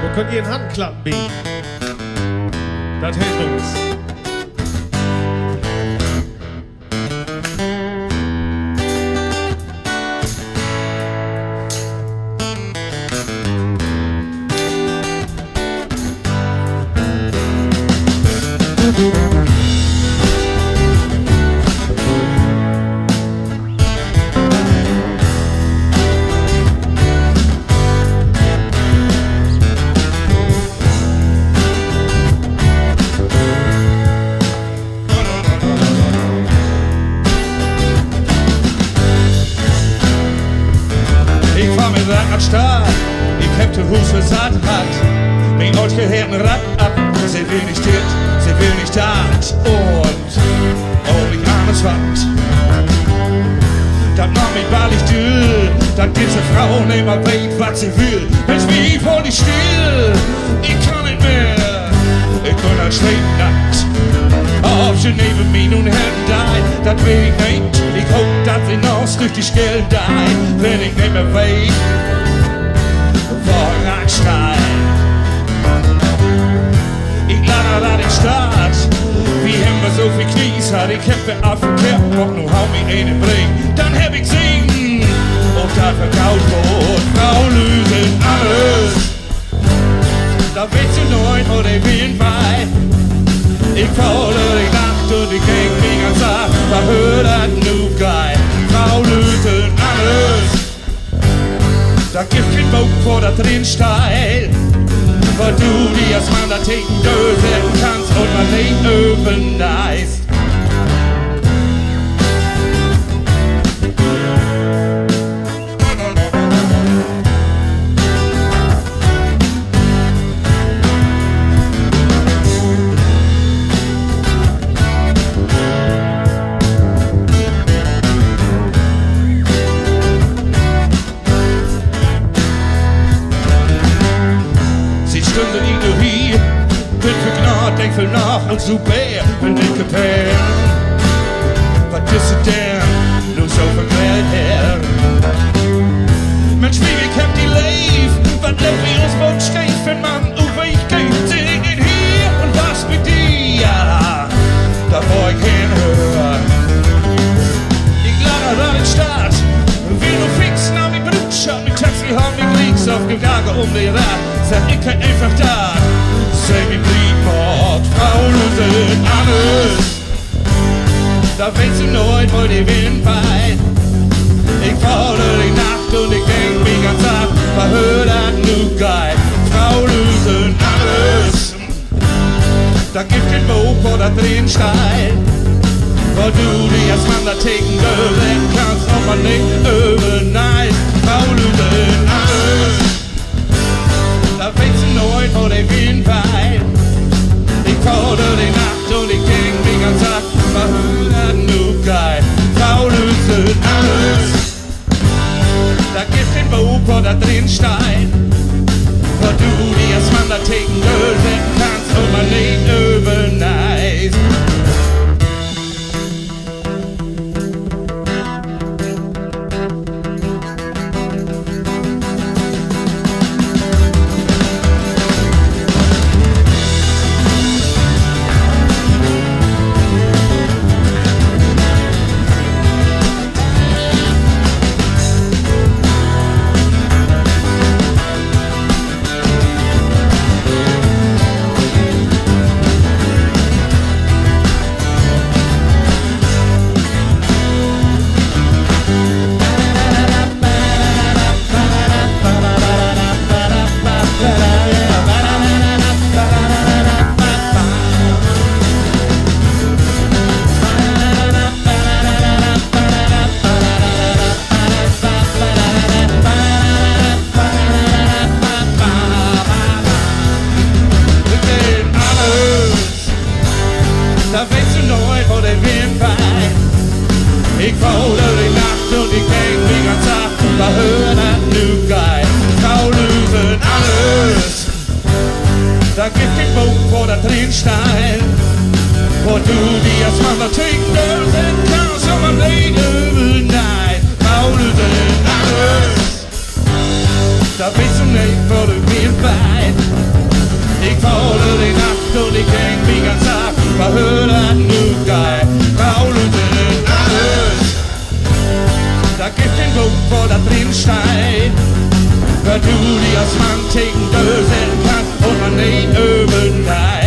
Wo könnt ihr in Handklappen bieten? Das hält uns. Start. Ich hab de Hus für satt hat. Mein Ort gehört ein Rad ab. Sie will nicht dit, sie will nicht dat. Und ob ich anders wat. Dat macht mich ballig düll. Dat diese Frau nimmer weet, was sie will. Mensch, wie ich wohl nicht still. Ich kann nicht mehr. Ich bin ein Schleppnackt. Ob sie neben mir nun hätten deit, dat will ich nicht. Ich hoff, dass sie noch richtig Geld deit. Wenn ich nicht mehr weet. Vorrangstein. Ich lade da den Start. Wie haben wir so viel Knies hat. Ich hab für abgekehrt, noch nur hau mich einen bring. Dann hab ich singen. Und da verkauft wird Frau lösen alles. Da willst du neun oder ich bin weit. Ich faule die Nacht und ich denk die ganze Tag. Verhör das nu geil. Frau lösen alles. Da gibt kein Bock vor da drin steil, wo du dir als Mann da Ticken dösen kannst und man nicht überneist. Stunden Ignorie, bin für Gnade, denk viel nach und super, bin nicht gepennt. Was ist es denn, nur so verklärt her? Mensch, wie ich hab die Leif, was lebt wie uns Mund steht, wenn man über ich geht, singen hier und was mit dir, da wo ich hinhör. Ich lade da den Start, will nur fixen an die Brutscher, mit Taxi haben mich links auf dem Lager um die Rad. Ich kann einfach da, sei mir Bliebmord, Frau lösen alles. Da willst du neu, wo die Wind weit. Ich faule die Nacht und ich denk mich ganz ab, verhör das nu geil. Frau lösen alles. Da gibt kein Buch oder drin steil, wo du dir als Mann da ticken lösen kannst und man nicht überneid. Frau lösen alles. Da willst du neu oder Wind weit. Ich faule die Nacht und ich denk mich ganz ab, verhör das nu geil. Frau lösen alles. Da gibt kein Buch oder drin steil, wo du dir als Mann da ticken lösen kannst und man nicht überneist. Da willst du neu oder Wind weit. Ich faule die Nacht und ich denk mich ganz ab, verhör das nu geil. Frau lösen alles. Da gibt kein Buch oder drin steil, wo du dir als Mann da ticken lösen kannst und man nicht überneid. Frau lösen alles. Da willst du nicht oder Wind weit. Buch, wo da drin steht, wer du die als Mann tegen böse kann und man nicht üben kann.